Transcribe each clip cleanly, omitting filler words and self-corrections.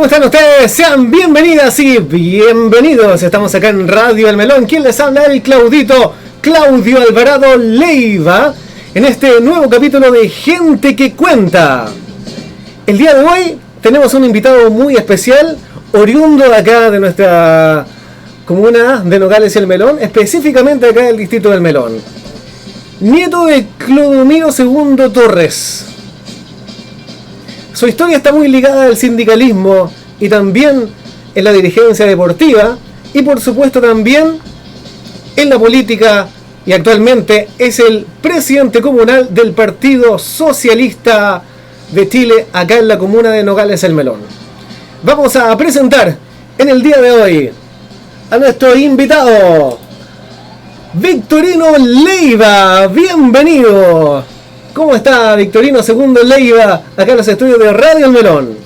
¿Cómo están ustedes? Sean bienvenidas y bienvenidos. Estamos acá en Radio El Melón. ¿Quién les habla? El Claudio Alvarado Leiva, en este nuevo capítulo de Gente que Cuenta. El día de hoy tenemos un invitado muy especial, oriundo de acá de nuestra comuna de Nogales y El Melón, específicamente acá del distrito del Melón. Nieto de Clodomiro II Torres. Su historia está muy ligada al sindicalismo y también en la dirigencia deportiva y por supuesto también en la política, y actualmente es el presidente comunal del Partido Socialista de Chile acá en la comuna de Nogales El Melón. Vamos a presentar en el día de hoy a nuestro invitado Victorino Leiva. Bienvenido. ¿Cómo está Victorino II Leiva acá en los estudios de Radio El Melón?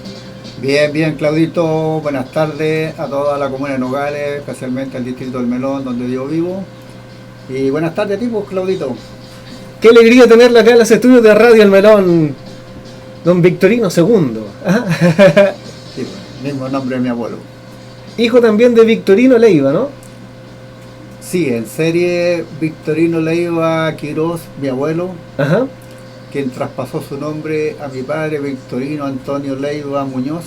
Bien, Claudito. Buenas tardes a toda la comuna de Nogales, especialmente al distrito del Melón, donde yo vivo. Y buenas tardes a ti, pues, Claudito. Qué alegría tenerlo acá en los estudios de Radio El Melón, don Victorino II. Sí, mismo nombre de mi abuelo. Hijo también de Victorino Leiva, ¿no? Sí, en serie Victorino Leiva Quiroz, mi abuelo. Ajá. Quien traspasó su nombre a mi padre Victorino Antonio Leiva Muñoz,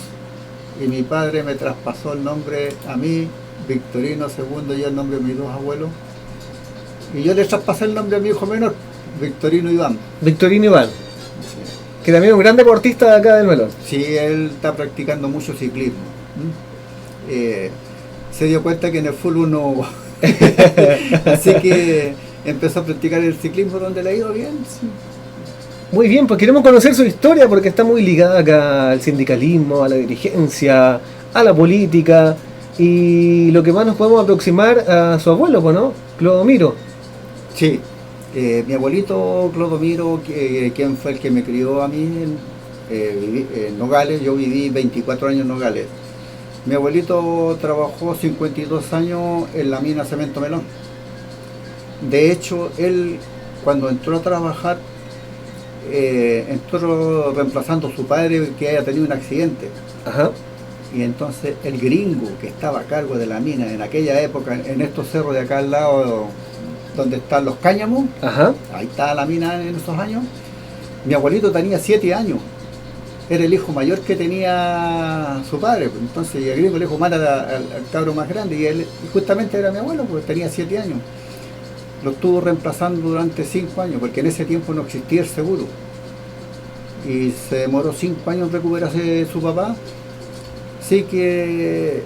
y mi padre me traspasó el nombre a mí, Victorino II, y el nombre de mis dos abuelos, y yo le traspasé el nombre a mi hijo menor, Victorino Iván. Victorino Iván, Sí. que también es un gran deportista de acá del Melón. Sí, él está practicando mucho ciclismo. Se dio cuenta que en el fútbol no... Así que empezó a practicar el ciclismo, donde le ha ido bien. Sí. Muy bien, pues queremos conocer su historia porque está muy ligada acá al sindicalismo, a la dirigencia, a la política, y lo que más nos podemos aproximar a su abuelo, pues, ¿no? Clodomiro. Sí, mi abuelito Clodomiro, quien fue el que me crió a mí en Nogales. Yo viví 24 años en Nogales. Mi abuelito trabajó 52 años en la mina Cemento Melón. De hecho, él cuando entró a trabajar, entró reemplazando a su padre que haya tenido un accidente. Ajá. Y entonces el gringo que estaba a cargo de la mina en aquella época, en estos cerros de acá al lado donde están los cáñamos, Ajá. ahí estaba la mina en esos años. Mi abuelito tenía 7 años, era el hijo mayor que tenía su padre. Entonces el gringo le dijo mal al cabro más grande, y él justamente era mi abuelo, porque tenía 7 años. Lo estuvo reemplazando durante 5 años, porque en ese tiempo no existía el seguro. Y se demoró 5 años en recuperarse de su papá. Así que...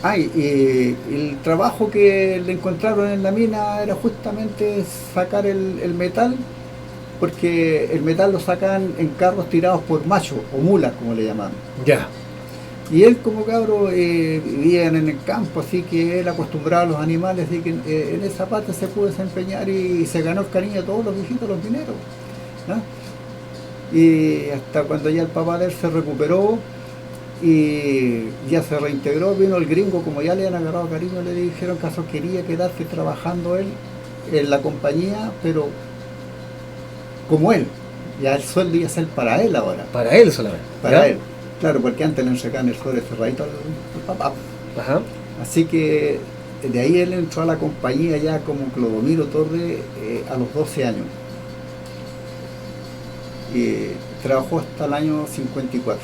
y el trabajo que le encontraron en la mina era justamente sacar el metal, porque el metal lo sacan en carros tirados por machos, o mulas, como le llamaban. Ya. Y él, como cabro, vivía en el campo, así que él acostumbraba a los animales, así que en esa parte se pudo desempeñar y se ganó el cariño de todos los viejitos, los mineros, ¿no? Y hasta cuando ya el papá de él se recuperó y ya se reintegró, vino el gringo, como ya le han agarrado cariño, le dijeron que acaso quería quedarse trabajando él en la compañía, pero como él, ya el sueldo iba a ser para él ahora. Para él solamente. Para ¿ya? él. Claro, porque antes le entregaban el sobre cerradito al papá. Ajá. Así que de ahí él entró a la compañía ya como Clodomiro Torres a los 12 años. Y trabajó hasta el año 54.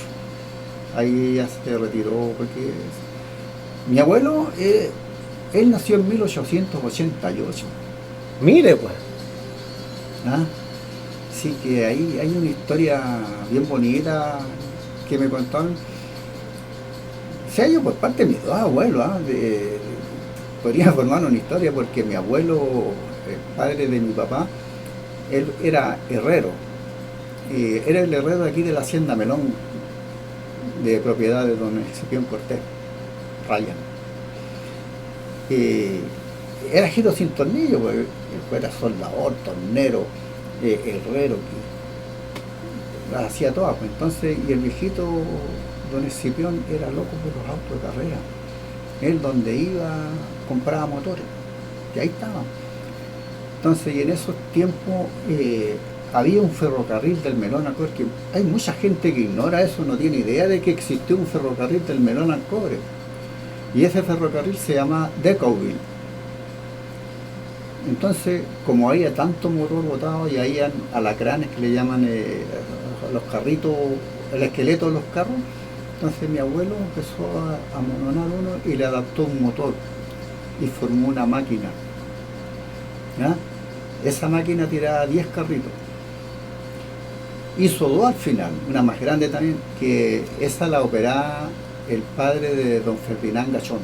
Ahí ya se retiró, porque mi abuelo, él nació en 1888. Mire, pues. ¿Ah? Así que ahí hay una historia bien bonita que me contaron. Se ha ido por parte de mis dos abuelos. Podría formar una historia, porque mi abuelo, el padre de mi papá, él era herrero. Era el herrero de aquí de la hacienda Melón, de propiedad de don Escipión Cortés Ryan. Era giro sin tornillo, porque era soldador, tornero, herrero, que las hacía todas. Pues. Entonces, y el viejito don Escipión era loco por los autos de carrera. Él donde iba compraba motores, y ahí estaba. Entonces, y en esos tiempos había un ferrocarril del melón al cobre, que hay mucha gente que ignora eso, no tiene idea de que existió un ferrocarril del melón al cobre. Y ese ferrocarril se llama Decauville. Entonces, como había tanto motor botado y había alacranes que le llaman los carritos, el esqueleto de los carros, entonces mi abuelo empezó a amononar uno y le adaptó un motor y formó una máquina. ¿Ya? Esa máquina tiraba 10 carritos. Hizo dos al final, una más grande también, que esa la operaba el padre de don Ferdinand Gachón.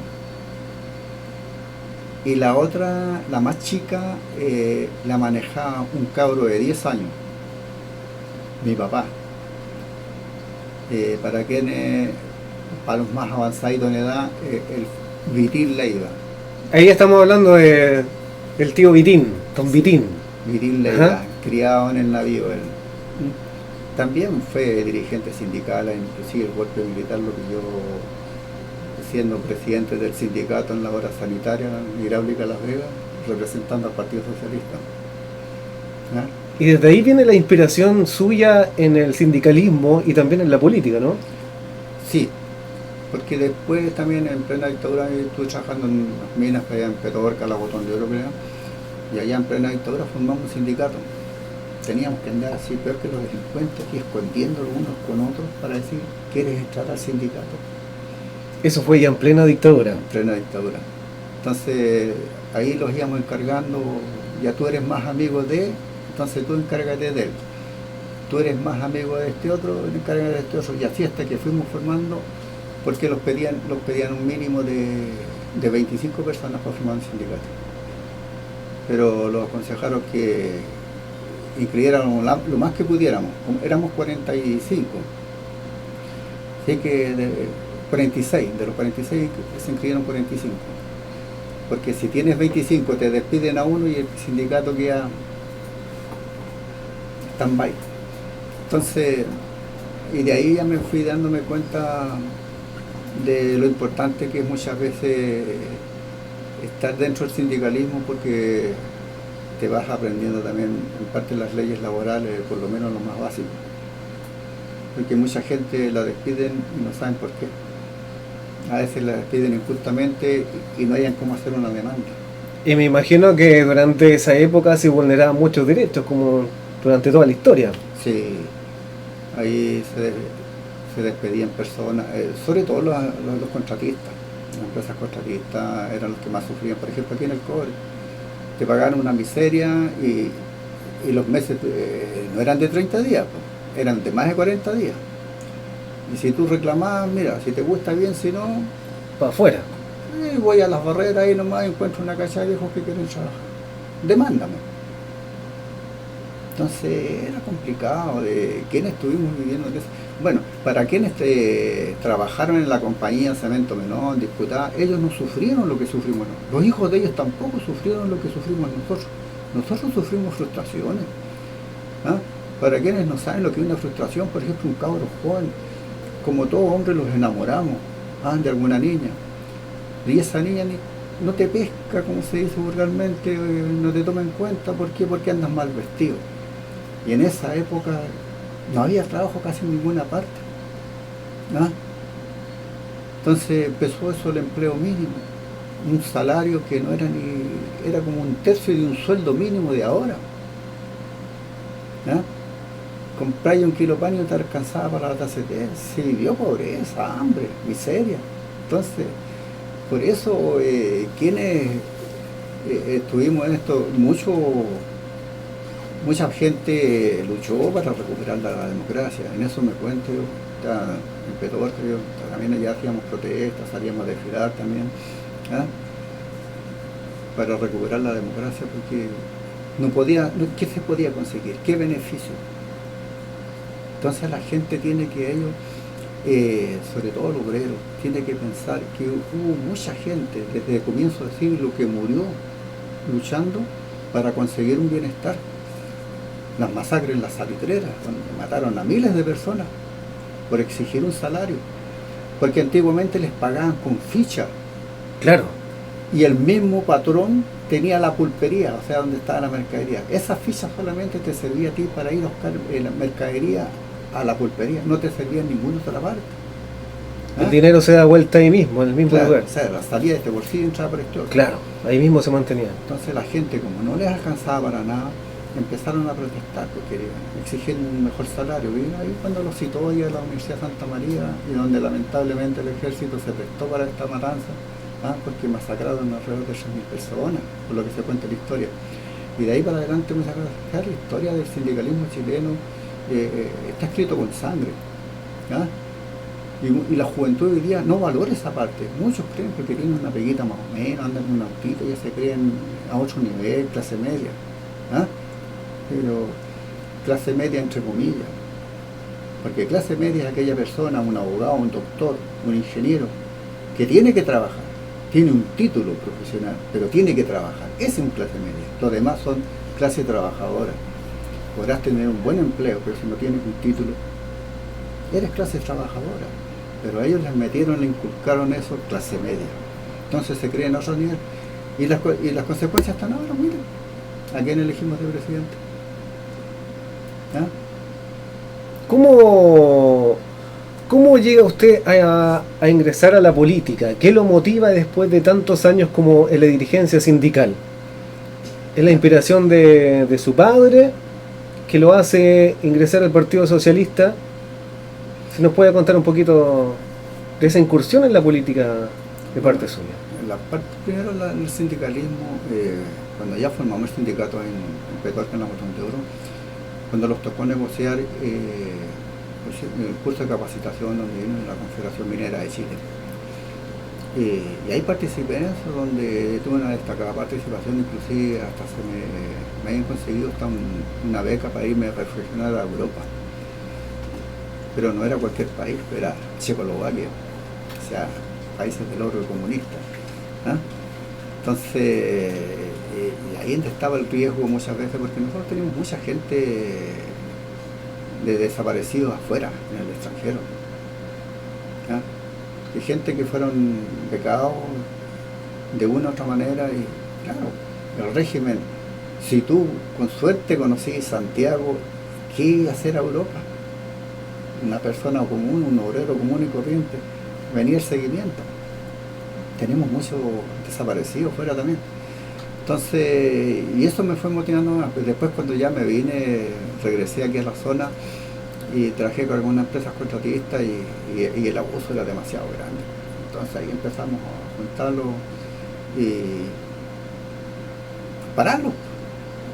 Y la otra, la más chica, la manejaba un cabro de 10 años, mi papá. Para los más avanzados en edad, el Vitín Leiva. Ahí estamos hablando de el tío Vitín, don Vitín. Vitín Leiva, criado en el navío él. También fue dirigente sindical, inclusive el golpe militar lo pilló siendo presidente del sindicato en la obra sanitaria hidráulica de Las Vegas, representando al Partido Socialista. ¿Ah? Y desde ahí viene la inspiración suya en el sindicalismo y también en la política, ¿no? Sí, porque después también en plena dictadura estuve trabajando en las minas allá en Petorca, la Botón de Oro, y allá en plena dictadura formamos un sindicato. Teníamos que andar así peor que los delincuentes y escondiéndolo unos con otros para decir, ¿quieres entrar al sindicato? Eso fue ya en plena dictadura. En plena dictadura. Entonces ahí los íbamos encargando, ya tú eres más amigo de, entonces tú encárgate de él. Tú eres más amigo de este otro, encárgate de este otro. Y así hasta que fuimos formando, porque los pedían un mínimo de 25 personas para formar un sindicato. Pero los aconsejaron que incluyéramos lo más que pudiéramos. Éramos 45. Así que 46, de los 46 se inscribieron 45. Porque si tienes 25 te despiden a uno y el sindicato queda stand-by. Entonces, y de ahí ya me fui dándome cuenta de lo importante que es muchas veces estar dentro del sindicalismo, porque te vas aprendiendo también en parte las leyes laborales, por lo menos lo más básico. Porque mucha gente la despiden y no saben por qué. A veces la despiden injustamente y no hayan cómo hacer una demanda. Y me imagino que durante esa época se vulneraban muchos derechos, como durante toda la historia. Sí, ahí se despedían personas, sobre todo los contratistas. Las empresas contratistas eran los que más sufrían. Por ejemplo, aquí en el cobre, te pagaron una miseria y los meses no eran de 30 días, pues, eran de más de 40 días. Y si tú reclamabas, mira, si te gusta bien, si no, para afuera. Voy a las barreras ahí nomás, encuentro una cacha de viejos que quieren trabajar. Demándame. Entonces era complicado. ¿Quiénes estuvimos viviendo de eso? Bueno, para quienes trabajaron en la compañía Cemento Menón, Disputada, ellos no sufrieron lo que sufrimos nosotros. Los hijos de ellos tampoco sufrieron lo que sufrimos nosotros. Nosotros sufrimos frustraciones. ¿Ah? Para quienes no saben lo que es una frustración, por ejemplo, un cabro joven, como todo hombre los enamoramos de alguna niña. Y esa niña no te pesca, como se dice vulgarmente, no te toma en cuenta. ¿Por qué? Porque andas mal vestido. Y en esa época no había trabajo casi en ninguna parte. ¿Ah? Entonces empezó eso, el empleo mínimo. Un salario que no era ni, era como un tercio de un sueldo mínimo de ahora. ¿Ah? Comprar un kilo de pan y no te alcanzaba para la taza de té. Se vivió pobreza, hambre, miseria. Entonces, por eso quienes estuvimos en esto, mucha gente luchó para recuperar la democracia. En eso me cuento yo. En Petorca, también allá hacíamos protestas, salíamos a desfilar también, para recuperar la democracia, porque ¿qué se podía conseguir? ¿Qué beneficio? Entonces la gente tiene que, sobre todo el obrero, tiene que pensar que hubo mucha gente desde el comienzo del siglo que murió luchando para conseguir un bienestar. Las masacres en las salitreras, donde mataron a miles de personas por exigir un salario, porque antiguamente les pagaban con ficha. Claro. Y el mismo patrón tenía la pulpería, o sea, donde estaba la mercadería. Esa ficha solamente te servía a ti para ir a buscar la mercadería a la pulpería, no te servía en ninguna otra parte. El dinero se da vuelta ahí mismo, en el mismo Claro, lugar. o sea, salía de este bolsillo y entraba por este otro. Claro, ahí mismo se mantenía. Entonces la gente, como no les alcanzaba para nada, empezaron a protestar porque exigían un mejor salario. Y ahí cuando lo citó ahí a la Universidad de Santa María, y donde lamentablemente el ejército se prestó para esta matanza, porque masacraron alrededor de 3.000 personas, por lo que se cuenta la historia. Y de ahí para adelante me sacaron a fijar la historia del sindicalismo chileno, está escrito con sangre. ¿Ah? Y la juventud hoy día no valora esa parte. Muchos creen porque tienen una peguita más o menos, andan en un autito, ya se creen a otro nivel, clase media. ¿Ah? Pero clase media entre comillas. Porque clase media es aquella persona, un abogado, un doctor, un ingeniero, que tiene que trabajar, tiene un título profesional, pero tiene que trabajar. Ese es un clase media. Los demás son clase trabajadora. Podrás tener un buen empleo, pero si no tienes un título, eres clase trabajadora. Pero a ellos les metieron, le inculcaron eso, clase media. Entonces se creen a otro nivel. Y las consecuencias están ahora, miren. ¿A quién elegimos de presidente? ¿Ah? ¿Cómo llega usted a ingresar a la política? ¿Qué lo motiva después de tantos años como en la dirigencia sindical? ¿Es la inspiración de su padre que lo hace ingresar al Partido Socialista? Si nos puede contar un poquito de esa incursión en la política de parte suya. Primero el sindicalismo, cuando ya formamos el sindicato en Petorca, en la Botón de Oro, cuando los tocó negociar el curso de capacitación donde vino la Confederación Minera de Chile. Y ahí participé en eso, donde tuve una destacada participación, inclusive hasta me habían conseguido hasta una beca para irme a reflexionar a Europa. Pero no era cualquier país, era Checoslovaquia, o sea, países del orden comunista. ¿Ah? Entonces, y ahí estaba el riesgo muchas veces, porque nosotros tenemos mucha gente de desaparecidos afuera, en el extranjero. ¿Ah? Y gente que fueron becados de una u otra manera, y claro, el régimen, si tú con suerte conocís Santiago, ¿qué iba a hacer a Europa? Una persona común, un obrero común y corriente, venía el seguimiento. Tenemos muchos desaparecidos fuera también. Entonces, y eso me fue motivando más. Después cuando ya me vine, regresé aquí a la zona y trabajé con algunas empresas contratistas y el abuso era demasiado grande. Entonces ahí empezamos a juntarlo y pararlo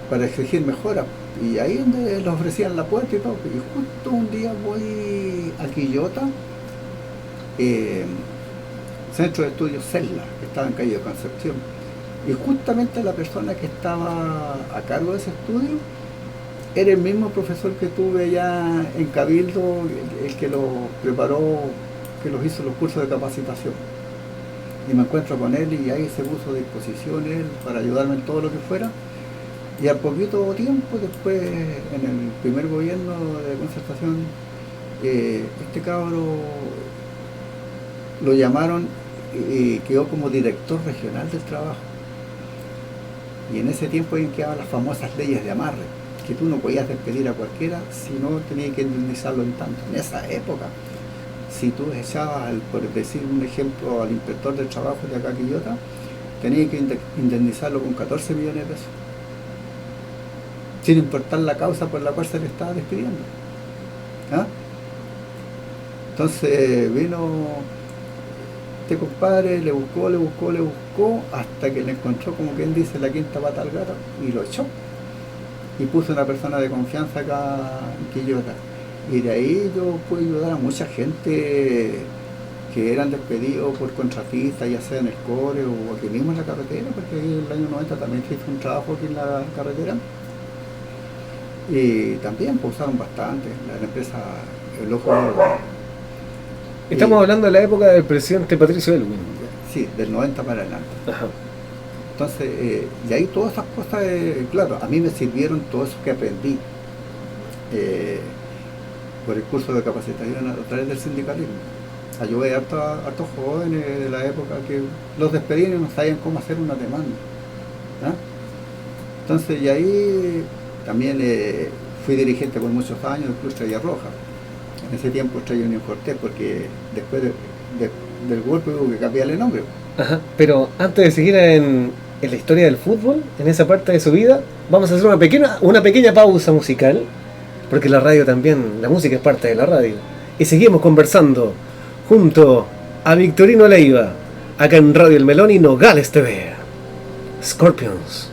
para exigir mejoras. Y ahí donde les ofrecían la puerta y todo. Y justo un día voy a Quillota, Centro de Estudios CELLA, que estaba en calle de Concepción. Y justamente la persona que estaba a cargo de ese estudio era el mismo profesor que tuve ya en Cabildo, el que los preparó, que los hizo los cursos de capacitación. Y me encuentro con él y ahí se puso a disposición él para ayudarme en todo lo que fuera. Y al poquito tiempo, después, en el primer gobierno de concertación, este cabro lo llamaron y quedó como director regional del trabajo. Y en ese tiempo en que quedaban las famosas leyes de amarre, que tú no podías despedir a cualquiera, sino tenías que indemnizarlo en tanto. En esa época, si tú echabas, por decir un ejemplo, al inspector del trabajo de acá Quillota, tenías que indemnizarlo con 14 millones de pesos, sin importar la causa por la cual se le estaba despidiendo. ¿Ah? Entonces vino este compadre, le buscó, hasta que le encontró, como quien dice, la quinta pata al gato y lo echó. Y puso una persona de confianza acá en Quillota. Y de ahí yo pude ayudar a mucha gente que eran despedidos por contratistas, ya sea en el core o aquí mismo en la carretera, porque ahí en el año 90 también se hizo un trabajo aquí en la carretera. Y también pues, usaron bastante la empresa El Ojo Negro. Estamos hablando de la época del presidente Patricio Elwin. Sí, del 90 para adelante. Ajá. Entonces, y ahí todas esas cosas, claro, a mí me sirvieron todo eso que aprendí por el curso de capacitación a través del sindicalismo. Ayudé a hartos jóvenes de la época que los despedían y no sabían cómo hacer una demanda. ¿Ah? Entonces, y ahí también fui dirigente por muchos años del Club Estrella Roja. En ese tiempo Estrella Unión Cortés, porque después del golpe hubo que cambiarle nombre. Ajá, pero antes de seguir en la historia del fútbol, en esa parte de su vida, vamos a hacer una pequeña pausa musical, porque la radio también, la música es parte de la radio. Y seguimos conversando junto a Victorino Leiva, acá en Radio El Melón y Nogales TV. Scorpions.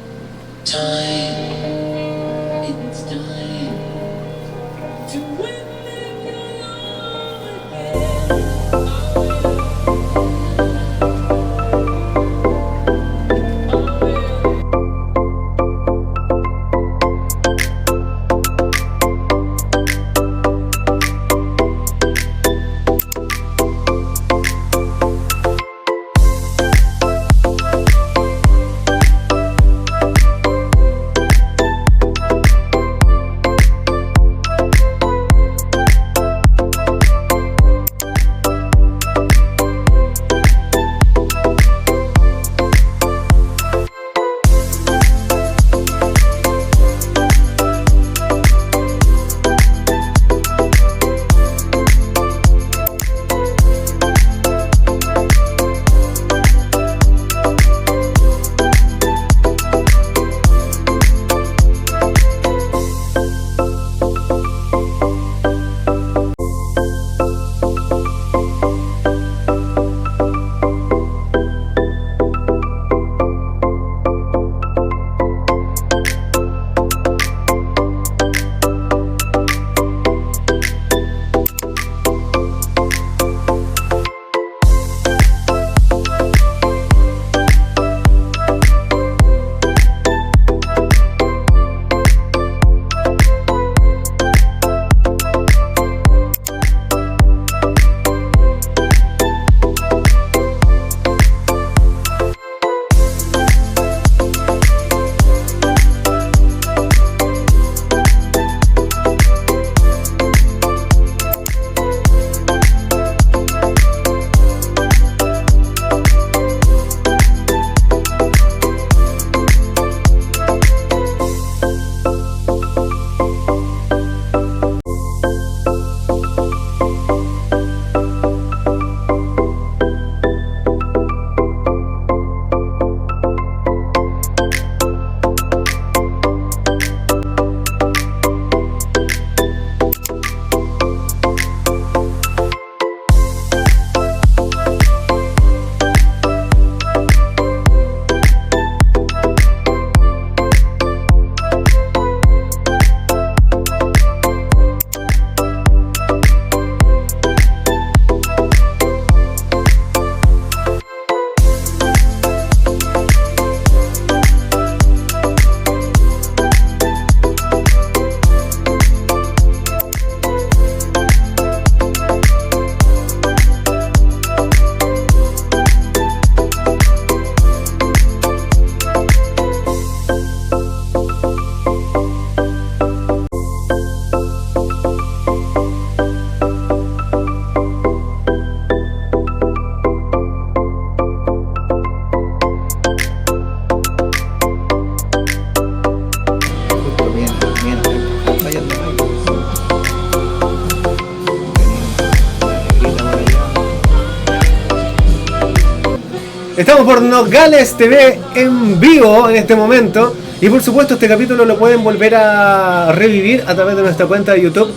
Estamos por Nogales TV en vivo en este momento. Y por supuesto este capítulo lo pueden volver a revivir a través de nuestra cuenta de YouTube,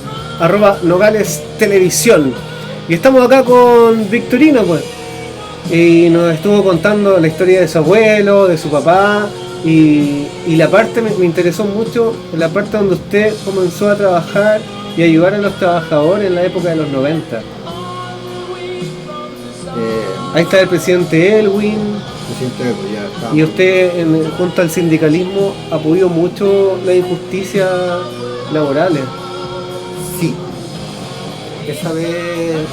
@Nogales Televisión. Y estamos acá con Victorino, pues. Y nos estuvo contando la historia de su abuelo, de su papá. Y la parte me interesó mucho, la parte donde usted comenzó a trabajar y ayudar a los trabajadores en la época de los 90. Ahí está el presidente Elwin. Y usted, junto al sindicalismo, apoyó mucho las injusticias laborales. Sí. Esa vez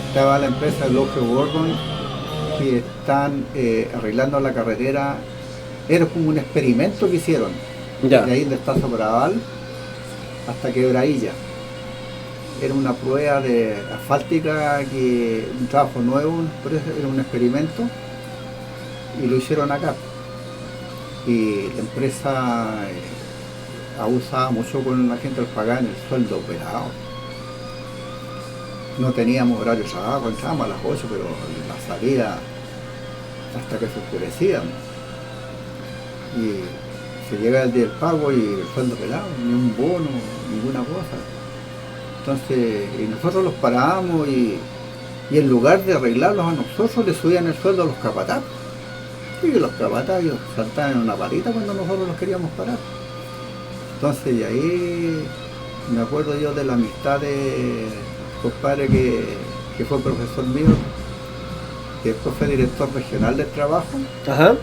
estaba la empresa Lockheed Gordon, que están arreglando la carretera. Era como un experimento que hicieron. Ya. De ahí de Estazo Braval hasta Quebradilla. Era una prueba de asfáltica, un trabajo nuevo, por eso era un experimento, y lo hicieron acá. y la empresa abusaba mucho con la gente al pagar el sueldo operado. No teníamos horario de trabajo, entrábamos a las 8, pero la salida hasta que se oscurecía. Y se llega el día del pago y el sueldo pelado, ni un bono, ninguna cosa. Entonces, y nosotros los parábamos y en lugar de arreglarlos a nosotros, le subían el sueldo a los capatazos. Y los capatazos saltaban en una patita cuando nosotros los queríamos parar. Entonces, y ahí me acuerdo yo de la amistad de compadre que fue profesor mío, que después fue director regional del trabajo. Ajá.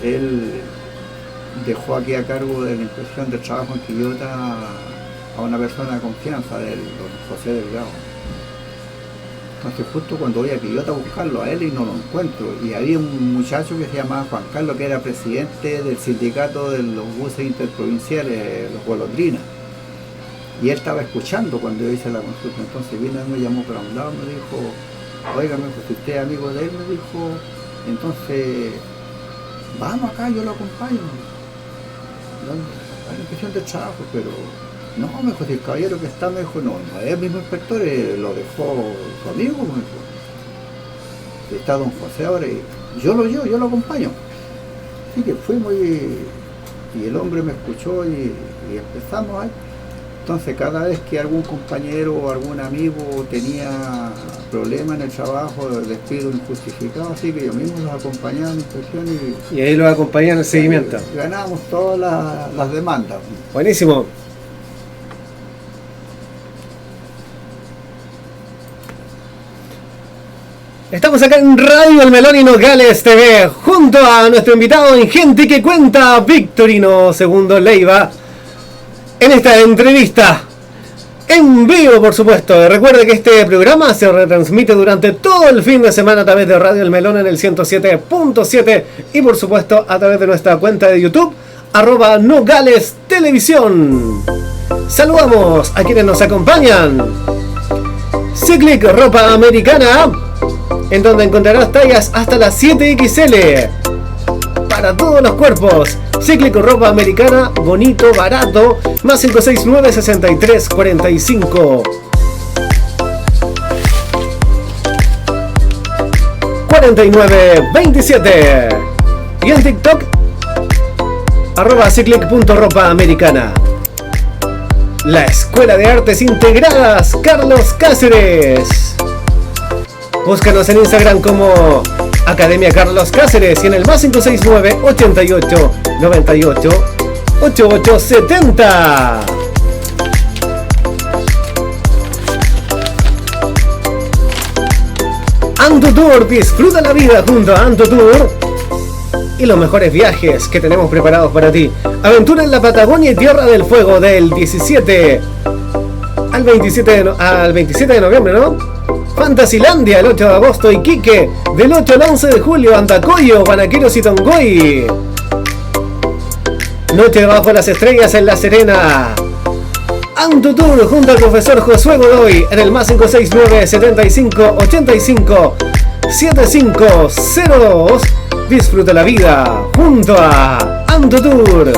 Él dejó aquí a cargo de la inspección del trabajo en Quillota a una persona de confianza, del don José Delgado. Entonces justo cuando voy a Quillota a buscarlo a él y no lo encuentro, y había un muchacho que se llamaba Juan Carlos, que era presidente del sindicato de los buses interprovinciales, los Golondrinas, y él estaba escuchando cuando yo hice la consulta. Entonces vino, él me llamó para un lado, me dijo, oiga, si usted es amigo de él, me dijo, entonces vamos acá, yo lo acompaño a la inspección del trabajo, pero no, me dijo, si el caballero que está, me dijo, no es el mismo inspector, lo dejó su amigo, me dijo, está don José ahora, y yo lo acompaño. Así que fuimos y el hombre me escuchó y empezamos ahí. Entonces cada vez que algún compañero o algún amigo tenía problemas en el trabajo, despido injustificado, así que yo mismo los acompañaba en la inspección y ahí los acompañaba en el seguimiento. Ganábamos todas las demandas. Buenísimo. Estamos acá en Radio El Melón y Nogales TV, junto a nuestro invitado en Gente que Cuenta, Victorino Segundo Leiva, en esta entrevista en vivo, por supuesto. Recuerde que este programa se retransmite durante todo el fin de semana a través de Radio El Melón en el 107.7 y por supuesto a través de nuestra cuenta de YouTube @Nogales Televisión. Saludamos a quienes nos acompañan. Cyclic Ropa Americana, en donde encontrarás tallas hasta las 7XL para todos los cuerpos. Cyclic Ropa Americana, bonito, barato, más 569 63 45 49 27. Y en TikTok @cyclic.ropaamericana. La Escuela de Artes Integradas Carlos Cáceres. Búscanos en Instagram como Academia Carlos Cáceres y en el más 569 88 98 8870. Anto Tour, disfruta la vida junto a Anto Tour y los mejores viajes que tenemos preparados para ti. Aventura en la Patagonia y Tierra del Fuego del 17 al 27 de noviembre, ¿no? Fantasilandia el 8 de agosto, Iquique del 8 al 11 de julio, Andacoyo, Guanaqueros y Tongoy. Noche bajo las estrellas en La Serena. Anto Tour junto al profesor Josué Godoy en el más 569 75 85 7502. Disfruta la vida junto a Anto Tour.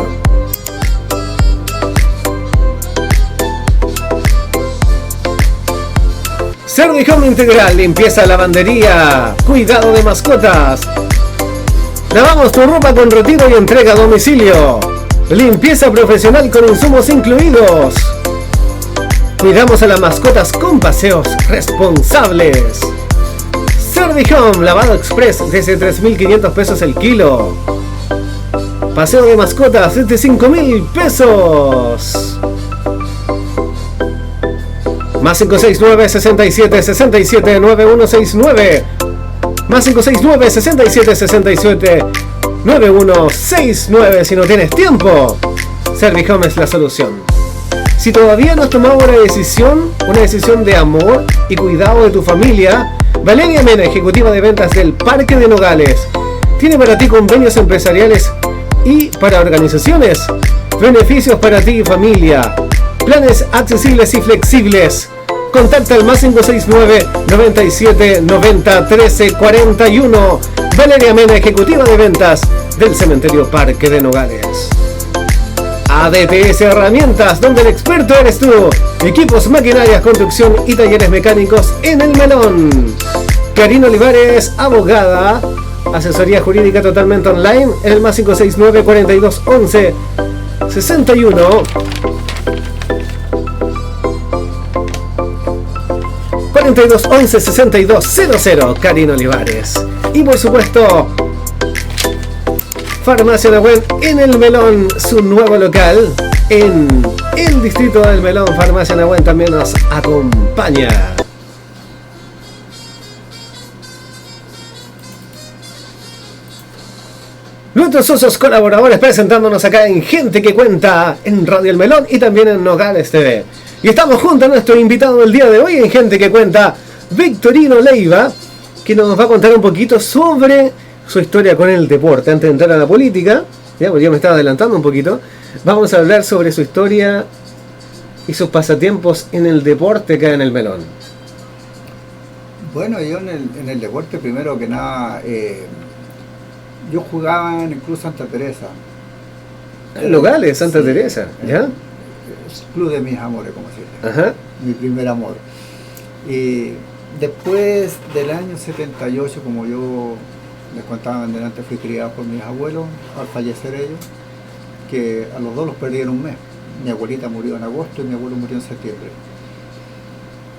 Servihome Integral, limpieza, lavandería, cuidado de mascotas. Lavamos tu ropa con retiro y entrega a domicilio. Limpieza profesional con insumos incluidos. Cuidamos a las mascotas con paseos responsables. Servihome, lavado express desde 3.500 pesos el kilo. Paseo de mascotas desde 5.000 pesos. Más 569 67 67 9169. Más 569 67 67 9169. Si no tienes tiempo, Servihome es la solución. Si todavía no has tomado una decisión de amor y cuidado de tu familia, Valeria Mena, ejecutiva de ventas del Parque de Nogales, tiene para ti convenios empresariales y para organizaciones, beneficios para ti y familia, planes accesibles y flexibles. Contacta al más 569 97 90 13 41. Valeria Mena, ejecutiva de ventas del Cementerio Parque de Nogales. ADTS Herramientas, donde el experto eres tú. Equipos, maquinarias, construcción y talleres mecánicos en El Melón. Karina Olivares, abogada. Asesoría jurídica totalmente online en el más 569-4211 61 4211 6200. Karina Olivares. Y por supuesto, Farmacia Nahuel en El Melón, su nuevo local en el distrito del Melón. Farmacia Nahuel también nos acompaña. Nuestros socios colaboradores presentándonos acá en Gente que Cuenta en Radio El Melón y también en Nogales TV. Y estamos junto a nuestro invitado del día de hoy en Gente que Cuenta, Victorino Leiva, que nos va a contar un poquito sobre su historia con el deporte. Antes de entrar a la política, ya, porque yo me estaba adelantando un poquito, vamos a hablar sobre su historia y sus pasatiempos en el deporte acá en El Melón. Bueno, yo en el deporte, primero que nada, yo jugaba en el Club Santa Teresa. En Nogales, Santa Teresa, ¿ya? El club de mis amores, como se dice. Ajá. Mi primer amor. Y después del año 78, como yo les contaba antes, fui criado por mis abuelos, al fallecer ellos, que a los dos los perdí en un mes. Mi abuelita murió en agosto y mi abuelo murió en septiembre.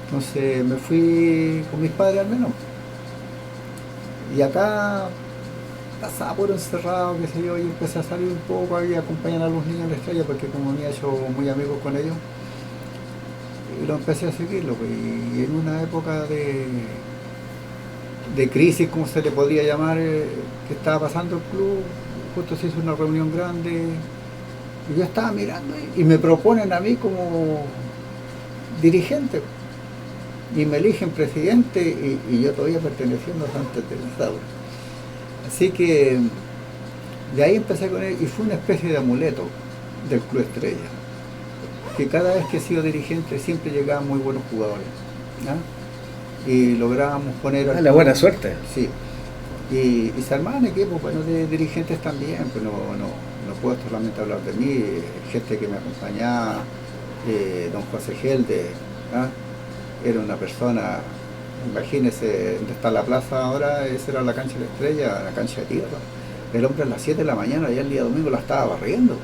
Entonces me fui con mis padres al menos. Y acá pasaba por encerrado, qué sé yo, y empecé a salir un poco ahí a acompañar a los niños en la Estrella, porque como me había hecho muy amigos con ellos, y lo empecé a seguirlo, pues, y en una época de crisis, como se le podría llamar, que estaba pasando el club, justo se hizo una reunión grande, y yo estaba mirando, y me proponen a mí como dirigente, y me eligen presidente, y yo todavía perteneciendo a Santa Teresa. Así que de ahí empecé con él y fue una especie de amuleto del Club Estrella, que cada vez que he sido dirigente siempre llegaban muy buenos jugadores, ¿no? Y lográbamos poner la buena suerte. Sí, y se armaban equipos, bueno, de dirigentes también, pues no puedo solamente hablar de mí, gente que me acompañaba, don José Gelde, ¿no? Era una persona. Imagínese, donde está la plaza ahora, esa era la cancha de la Estrella, la cancha de tierra. El hombre a las 7 de la mañana, ya el día domingo, la estaba barriendo,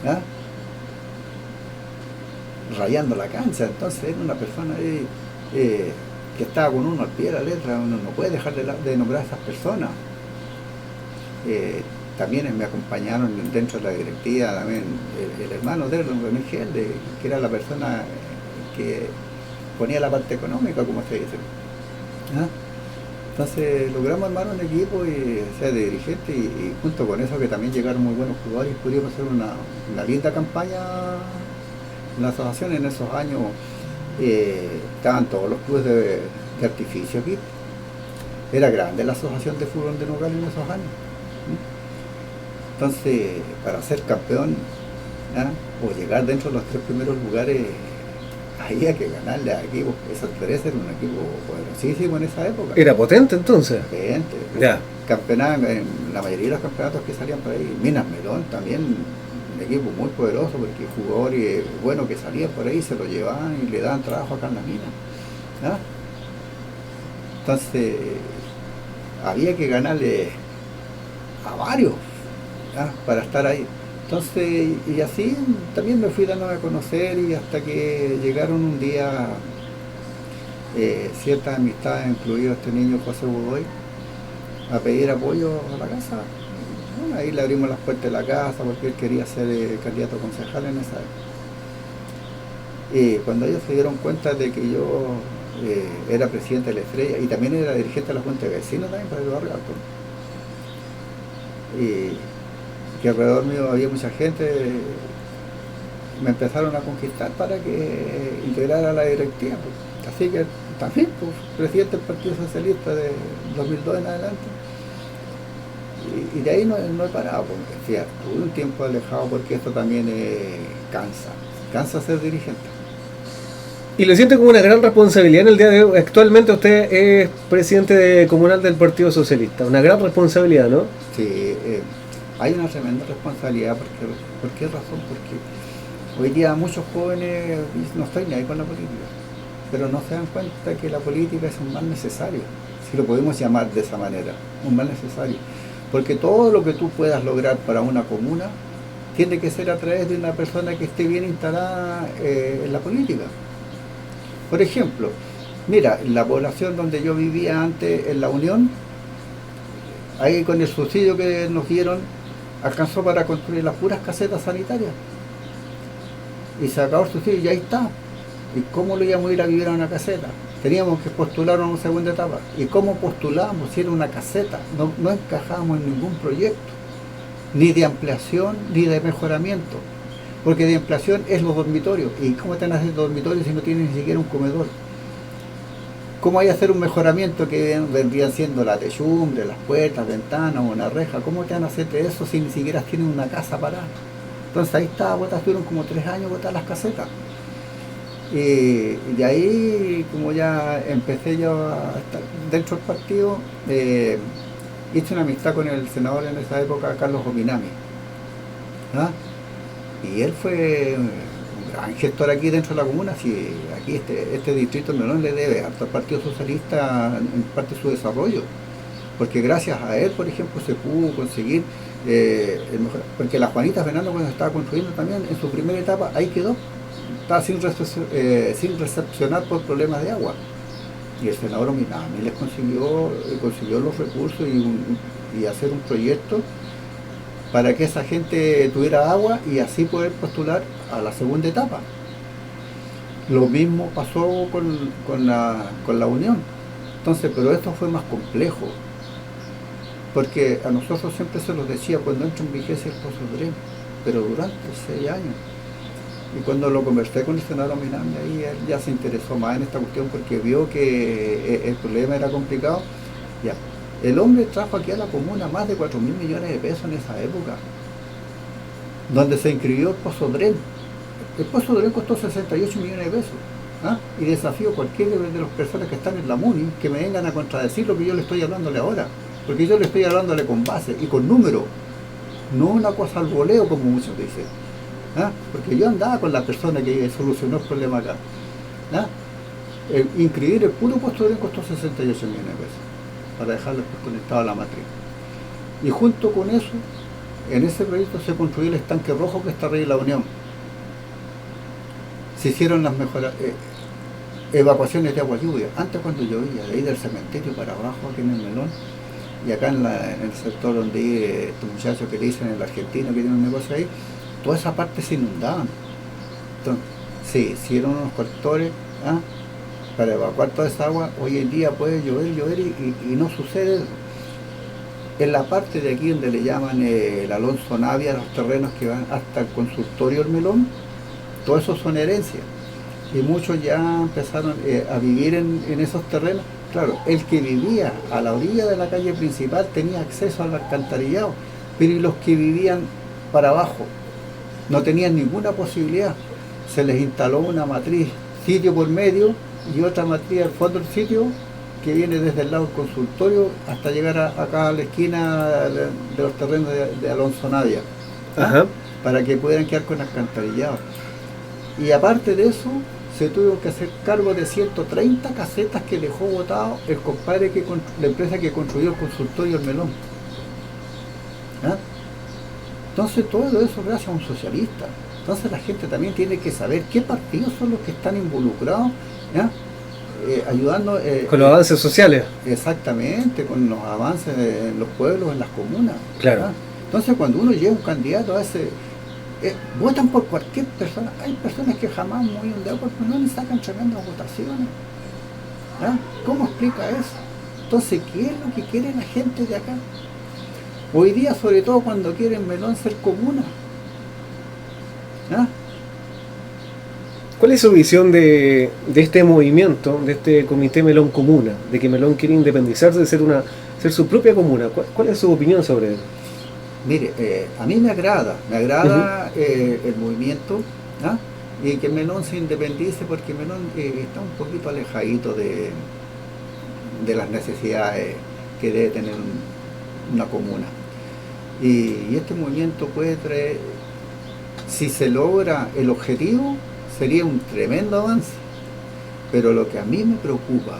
¿ya? Rayando la cancha. Entonces era una persona ahí, que estaba con uno al pie de la letra. Uno no puede dejar de nombrar a esas personas. También me acompañaron dentro de la directiva, también el hermano de él, don René Gelde, que era la persona que ponía la parte económica, como se dice. ¿Ah? Entonces logramos armar un equipo y ser de dirigente, y junto con eso que también llegaron muy buenos jugadores, pudimos hacer una linda campaña en la asociación. En esos años estaban todos los clubes de artificio aquí. Era grande la asociación de fútbol de Nogales en esos años. Entonces, para ser campeón, ¿ah? O llegar dentro de los 3 primeros lugares, había que ganarle a equipos. Santa Teresa era un equipo poderosísimo en esa época. ¿Era potente entonces? Potente. Ya. Campeonaban en la mayoría de los campeonatos que salían por ahí. Minas Melón también, un equipo muy poderoso, porque jugadores buenos que salían por ahí se lo llevaban y le daban trabajo acá en la mina, ¿no? Entonces, había que ganarle a varios, ¿no? Para estar ahí. Entonces, y así también me fui dando a conocer, y hasta que llegaron un día ciertas amistades, incluido este niño José Godoy, a pedir apoyo a la casa. Bueno, ahí le abrimos las puertas de la casa, porque él quería ser candidato a concejal en esa época. Y cuando ellos se dieron cuenta de que yo era presidente de la Estrella, y también era dirigente de la Junta de Vecinos también para el barrio Alto, y que alrededor mío había mucha gente, me empezaron a conquistar para que integrara la directiva. Pues. Así que también, pues, presidente del Partido Socialista de 2002 en adelante. Y de ahí no he parado, porque decía, tuve un tiempo alejado, porque esto también cansa ser dirigente. Y lo siente como una gran responsabilidad en el día de hoy. Actualmente usted es presidente comunal del Partido Socialista. Una gran responsabilidad, ¿no? Sí, hay una tremenda responsabilidad. ¿Por qué razón? Porque hoy día muchos jóvenes no estoy ni ahí con la política, pero no se dan cuenta que la política es un mal necesario, si lo podemos llamar de esa manera, un mal necesario. Porque todo lo que tú puedas lograr para una comuna tiene que ser a través de una persona que esté bien instalada en la política. Por ejemplo, mira, la población donde yo vivía antes, en La Unión, ahí con el subsidio que nos dieron, alcanzó para construir las puras casetas sanitarias. Y se acabó el subsidio y ahí está. ¿Y cómo lo íbamos a ir a vivir a una caseta? Teníamos que postular a una segunda etapa. ¿Y cómo postulamos si era una caseta? No encajábamos en ningún proyecto, ni de ampliación, ni de mejoramiento. Porque de ampliación es los dormitorios. ¿Y cómo te van a hacer dormitorios si no tienes ni siquiera un comedor? ¿Cómo hay que hacer un mejoramiento que vendrían siendo la techumbre, las puertas, ventanas, una reja? ¿Cómo te van a hacer eso si ni siquiera tienen una casa parada? Entonces ahí está, botas, tuvieron como 3 años botar las casetas. Y de ahí, como ya empecé yo a estar dentro del partido, hice una amistad con el senador en esa época, Carlos Ominami. ¿Ah? Y él fue un gran gestor aquí dentro de la comuna. Si aquí este distrito no le debe al Partido Socialista en parte de su desarrollo, porque gracias a él, por ejemplo, se pudo conseguir porque la Juanita Fernando, cuando estaba construyendo también en su primera etapa, ahí quedó, estaba sin recepcionar por problemas de agua, y el senador Ominami les consiguió los recursos y hacer un proyecto para que esa gente tuviera agua y así poder postular a la segunda etapa. Lo mismo pasó con la Unión. Entonces, pero esto fue más complejo, porque a nosotros siempre se nos decía cuando entra en vigencia el Pozo Dren, pero durante 6 años. Y cuando lo conversé con el senador Ominami, ahí él ya se interesó más en esta cuestión porque vio que el problema era complicado. Ya. El hombre trajo aquí a la comuna más de 4.000 millones de pesos en esa época, donde se inscribió el Pozo Dren. El Pozo Dren costó 68 millones de pesos. ¿Ah? Y desafío a cualquiera de las personas que están en la MUNI que me vengan a contradecir lo que yo le estoy hablándole ahora, porque yo le estoy hablándole con base y con número, no una cosa al voleo como muchos dicen. ¿Ah? Porque yo andaba con la persona que solucionó el problema acá. ¿Ah? Inscribir el puro Pozo Dren costó 68 millones de pesos para dejarlo conectado a la matriz. Y junto con eso, en ese proyecto se construyó el estanque rojo que está arriba de la Unión. Se hicieron las mejoras, evacuaciones de agua lluvia. Antes, cuando llovía, de ahí del cementerio para abajo, aquí en el Melón, y acá en el sector donde vive estos muchachos que le dicen el argentino que tiene un negocio ahí, toda esa parte se inundaban. Entonces, se hicieron unos colectores, ¿ah?, para evacuar toda esa agua. Hoy en día puede llover y no sucede. En la parte de aquí donde le llaman el Alonso Navia, los terrenos que van hasta el consultorio del Melón, todo eso son herencias. Y muchos ya empezaron a vivir en esos terrenos. Claro, el que vivía a la orilla de la calle principal tenía acceso al alcantarillado, pero los que vivían para abajo no tenían ninguna posibilidad. Se les instaló una matriz sitio por medio y otra matriz al fondo del sitio que viene desde el lado del consultorio hasta llegar acá a la esquina de los terrenos de Alonso Navia, ¿ah?, para que pudieran quedar con alcantarillado. Y aparte de eso, se tuvo que hacer cargo de 130 casetas que dejó botado el compadre la empresa que construyó el consultorio del Melón. ¿Ah? Entonces todo eso gracias a un socialista. Entonces la gente también tiene que saber qué partidos son los que están involucrados, ¿ya?, ayudando con los avances sociales. Exactamente, con los avances en los pueblos, en las comunas. Claro. ¿Ya? Entonces cuando uno lleva un candidato a ese, votan por cualquier persona. Hay personas que jamás muy de acuerdo, no le sacan tremendas votaciones. ¿Ya? ¿Cómo explica eso? Entonces, ¿qué es lo que quiere la gente de acá? Hoy día, sobre todo cuando quieren Melón ser comuna. ¿Ya? ¿Cuál es su visión de este movimiento, de este comité Melón Comuna, de que Melón quiere independizarse, de ser su propia comuna? ¿Cuál es su opinión sobre él? Mire, a mí me agrada el movimiento, ¿ah? y que Melón se independice porque Melón está un poquito alejadito de las necesidades que debe tener una comuna. Y este movimiento puede traer, si se logra el objetivo, sería un tremendo avance. Pero lo que a mí me preocupa,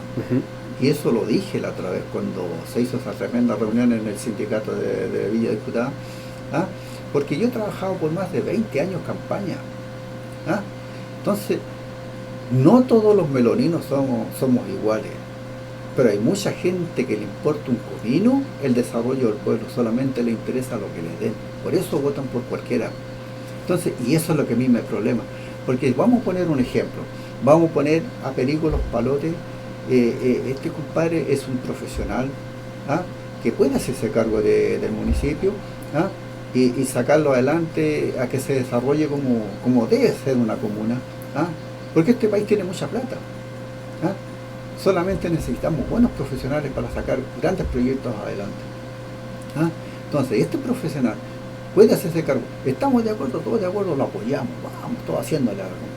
y eso lo dije la otra vez cuando se hizo esa tremenda reunión en el sindicato de Villa Diputada, ¿ah? Porque yo he trabajado por más de 20 años campaña. ¿Ah? Entonces, no todos los meloninos somos iguales, pero hay mucha gente que le importa un comino el desarrollo del pueblo, solamente le interesa lo que les den, por eso votan por cualquiera. Entonces, y eso es lo que a mí me problema, porque vamos a poner un ejemplo, vamos a poner a Perico Los Palotes, este compadre es un profesional, ¿ah? Que puede hacerse cargo del municipio, ¿ah? Y sacarlo adelante a que se desarrolle como debe ser una comuna, ¿ah? Porque este país tiene mucha plata, ¿ah? Solamente necesitamos buenos profesionales para sacar grandes proyectos adelante, ¿ah? Entonces este profesional puede hacerse cargo, estamos de acuerdo, todos de acuerdo, lo apoyamos, vamos todos haciéndole algo,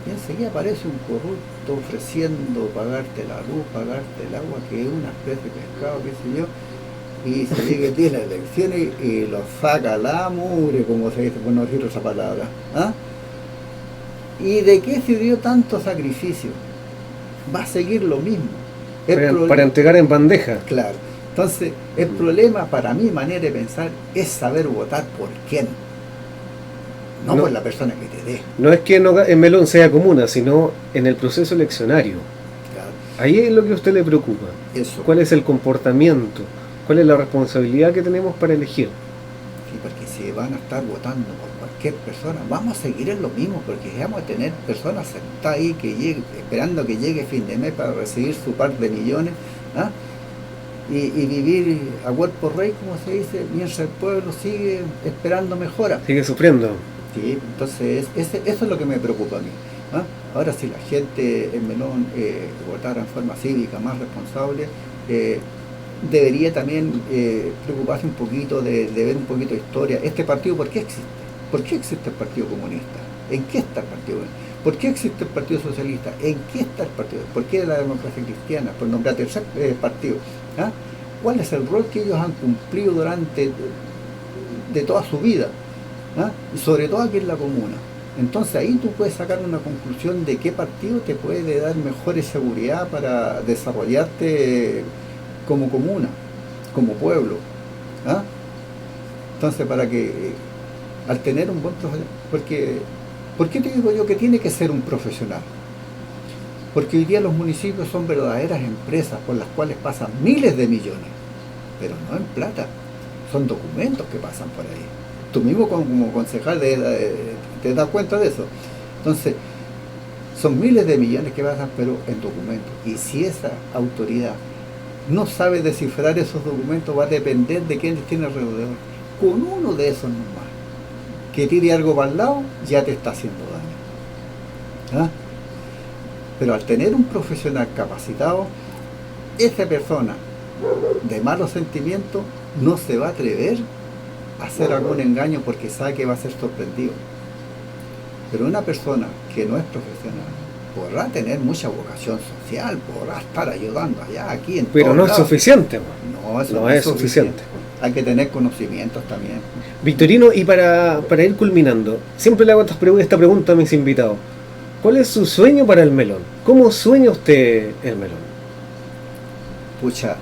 y enseguida aparece un corrupto ofreciendo pagarte la luz, pagarte el agua, que es una especie de pescado, qué sé yo, y se llega el día de las elecciones y lo saca la mugre, como se dice, por no decir esa palabra, ¿ah? ¿Y de qué sirvió tanto sacrificio? Va a seguir lo mismo. Para entregar en bandeja. Claro. Entonces, el problema para mi manera de pensar es saber votar por quién. No por la persona que te dé. No es que en Melón sea comuna, sino en el proceso eleccionario. Claro. Ahí es lo que a usted le preocupa. Eso. ¿Cuál es el comportamiento? ¿Cuál es la responsabilidad que tenemos para elegir? Sí, porque si van a estar votando por cualquier persona, vamos a seguir en lo mismo, porque vamos a tener personas sentadas ahí esperando que llegue fin de mes para recibir su par de millones, ¿ah? Y vivir a cuerpo rey, como se dice, mientras el pueblo sigue esperando mejora. Sigue sufriendo. Sí, entonces eso es lo que me preocupa a mí, ¿ah? Ahora, si la gente en Melón votara en forma cívica, más responsable, debería también preocuparse un poquito de ver un poquito de historia. Este partido, ¿por qué existe? ¿Por qué existe el Partido Comunista? ¿En qué está el Partido Comunista? ¿Por qué existe el Partido Socialista? ¿En qué está el partido? ¿Por qué la Democracia Cristiana? Por nombrar tercer partido, ¿ah? ¿Cuál es el rol que ellos han cumplido durante de toda su vida, ¿ah? Y sobre todo aquí en la comuna? Entonces ahí tú puedes sacar una conclusión de qué partido te puede dar mejores seguridad para desarrollarte como comuna, como pueblo, ¿ah? Entonces, para que al tener un buen profesional, ¿por qué te digo yo que tiene que ser un profesional? Porque hoy día los municipios son verdaderas empresas por las cuales pasan miles de millones, pero no en plata, son documentos que pasan por ahí. Tú mismo como concejal te das cuenta de eso. Entonces, son miles de millones que pasan, pero en documentos. Y si esa autoridad no sabe descifrar esos documentos, va a depender de quién tiene alrededor. Con uno de esos nomás, que tire algo para el lado, ya te está haciendo daño, ¿ah? Pero al tener un profesional capacitado, esa persona de malos sentimientos no se va a atrever a hacer algún engaño porque sabe que va a ser sorprendido. Pero una persona que no es profesional podrá tener mucha vocación social, podrá estar ayudando allá, aquí, en pero no es lados. suficiente. No, eso no es suficiente. Hay que tener conocimientos también. Victorino, y para ir culminando, siempre le hago esta pregunta a mis invitados. ¿Cuál es su sueño para el Melón? ¿Cómo sueña usted el Melón? Pucha,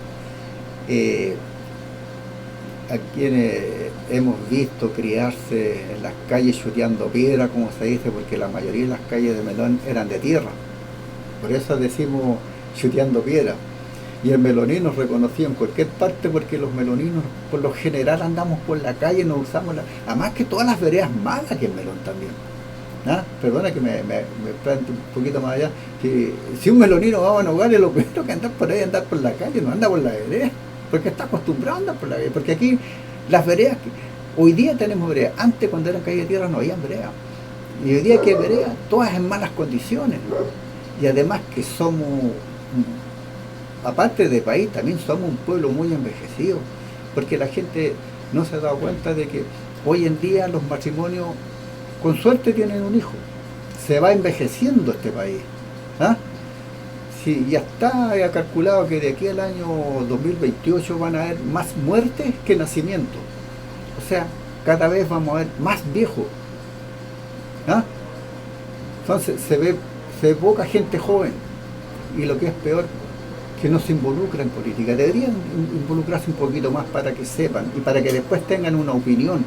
a quienes hemos visto criarse en las calles chuteando piedra, como se dice, porque la mayoría de las calles de Melón eran de tierra. Por eso decimos chuteando piedra. Y el melonino reconocido en cualquier parte, porque los meloninos por lo general andamos por la calle, no usamos además que todas las veredas malas que en Melón también. ¿Ah? Perdona que me plante un poquito más allá. Que si un melonino va a Nogales, lo primero que andar por ahí, andar por la calle, no anda por la vereda, porque está acostumbrado a andar por la calle. Porque aquí las veredas, hoy día tenemos veredas, antes cuando eran calles de tierra no había veredas. Y hoy día que hay veredas, todas en malas condiciones. Y además que somos, aparte de país, también somos un pueblo muy envejecido, porque la gente no se ha dado cuenta de que hoy en día los matrimonios con suerte tienen un hijo, se va envejeciendo este país. ¿Ah? Sí, ya está calculado que de aquí al año 2028 van a haber más muertes que nacimientos. O sea, cada vez vamos a ver más viejos. ¿Ah? Entonces se ve poca gente joven. Y lo que es peor, que no se involucra en política. Deberían involucrarse un poquito más para que sepan y para que después tengan una opinión.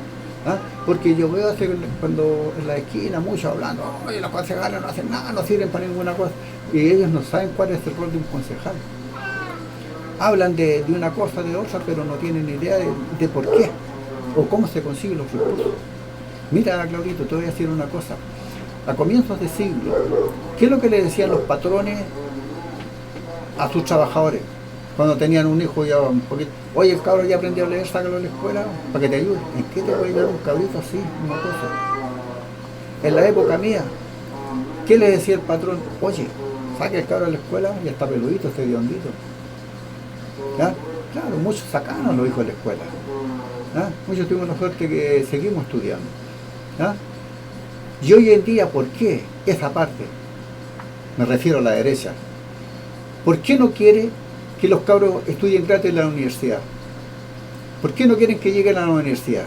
¿Ah? Porque yo veo cuando en la esquina muchos hablando, oye, los concejales no hacen nada, no sirven para ninguna cosa, y ellos no saben cuál es el rol de un concejal. Hablan de una cosa, de otra, pero no tienen idea de por qué o cómo se consiguen los recursos. Mira, Claudito, te voy a decir una cosa. A comienzos de siglo, ¿qué es lo que le decían los patrones a sus trabajadores cuando tenían un hijo ya un poquito? Oye, el cabro ya aprendió a leer, sácalo a la escuela para que te ayude. ¿En qué te puede ayudar un cabrito así? Una cosa. En la época mía, ¿qué le decía el patrón? Oye, saque el cabro a la escuela y está peludito, este biondito. ¿Ah? Claro, muchos sacaron a los hijos de la escuela. ¿Ah? Muchos tuvimos la suerte que seguimos estudiando. ¿Ah? Y hoy en día, ¿por qué esa parte? Me refiero a la derecha. ¿Por qué no quiere que los cabros estudien gratis en la universidad? ¿Por qué no quieren que lleguen a la universidad?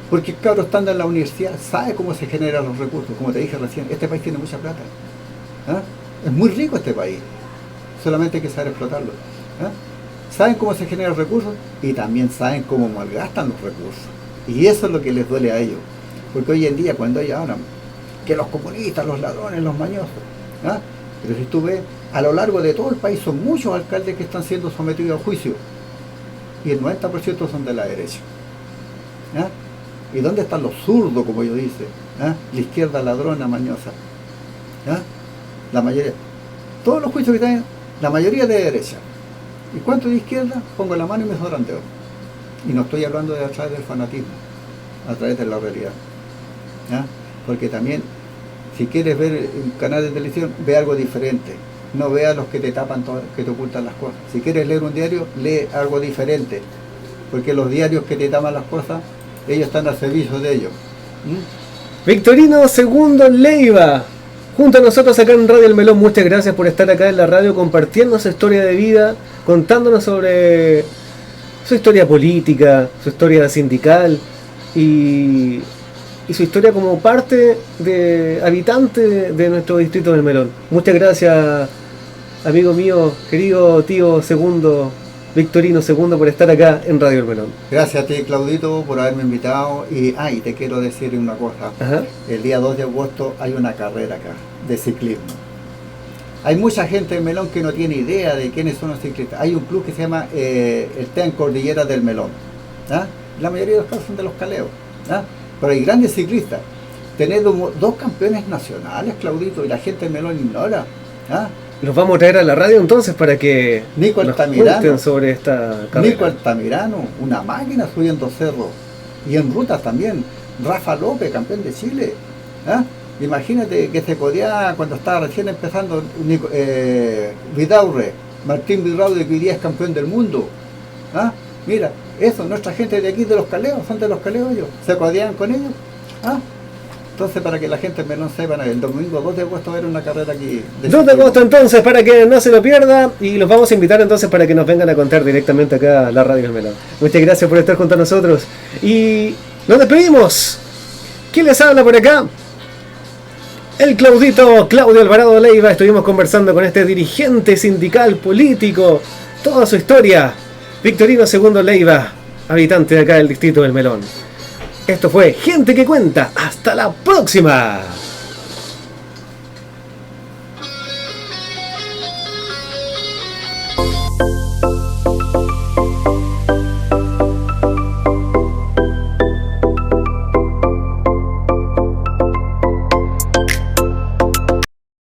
Porque el cabro estando en la universidad sabe cómo se generan los recursos. Como te dije recién, este país tiene mucha plata. ¿Ah? Es muy rico este país. Solamente hay que saber explotarlo. ¿Ah? Saben cómo se generan recursos y también saben cómo malgastan los recursos. Y eso es lo que les duele a ellos. Porque hoy en día, cuando ellos hablan que los comunistas, los ladrones, los mañosos, ¿ah? Pero si tú ves, a lo largo de todo el país son muchos alcaldes que están siendo sometidos a juicio. Y el 90% son de la derecha. ¿Ah? ¿Y dónde están los zurdos, como yo dice? ¿Ah? La izquierda ladrona, mañosa. ¿Ah? La mayoría. Todos los juicios que tienen, la mayoría de derecha. ¿Y cuánto de izquierda? Pongo la mano y me soranteo. Y no estoy hablando de a través del fanatismo, a través de la realidad. ¿Ah? Porque también, si quieres ver un canal de televisión, ve algo diferente. No vea los que te tapan, que te ocultan las cosas. Si quieres leer un diario, lee algo diferente. Porque los diarios que te tapan las cosas, ellos están al servicio de ellos. Victorino Segundo Leiva, junto a nosotros acá en Radio El Melón, muchas gracias por estar acá en la radio compartiendo su historia de vida, contándonos sobre su historia política, su historia sindical y su historia como parte de habitante de nuestro distrito del Melón. Muchas gracias, amigo mío, querido tío Segundo, Victorino Segundo, por estar acá en Radio El Melón. Gracias a ti, Claudito, por haberme invitado. Y te quiero decir una cosa. Ajá. El día 2 de agosto hay una carrera acá de ciclismo. Hay mucha gente en Melón que no tiene idea de quiénes son los ciclistas. Hay un club que se llama el TEN Cordillera del Melón. ¿Ah? La mayoría de los casos son de los caleos. ¿Ah? Pero hay grandes ciclistas. Tenés 2 campeones nacionales, Claudito, y la gente en Melón ignora. ¿Ah? Los vamos a traer a la radio entonces para que Nico nos Altamirano, cuenten sobre esta carrera. Nico Altamirano, una máquina subiendo cerros. Y en rutas también. Rafa López, campeón de Chile. ¿Ah? Imagínate que se podía, cuando estaba recién empezando, Vidaurre, Martín Vidaurre, que hoy día es campeón del mundo. ¿Ah? Mira, eso, nuestra gente de aquí, de los caleos, son de los caleos ellos. Se codean con ellos. ¿Ah? Entonces, para que la gente en Melón sepa, el domingo 2 de agosto va a haber una carrera aquí. 2 de agosto entonces, para que no se lo pierda, y los vamos a invitar entonces para que nos vengan a contar directamente acá a la Radio del Melón. Muchas gracias por estar junto a nosotros. Y nos despedimos. ¿Quién les habla por acá? El Claudito, Claudio Alvarado Leiva. Estuvimos conversando con este dirigente sindical, político, toda su historia. Victorino Segundo Leiva, habitante de acá del distrito del Melón. Esto fue Gente que Cuenta. ¡Hasta la próxima!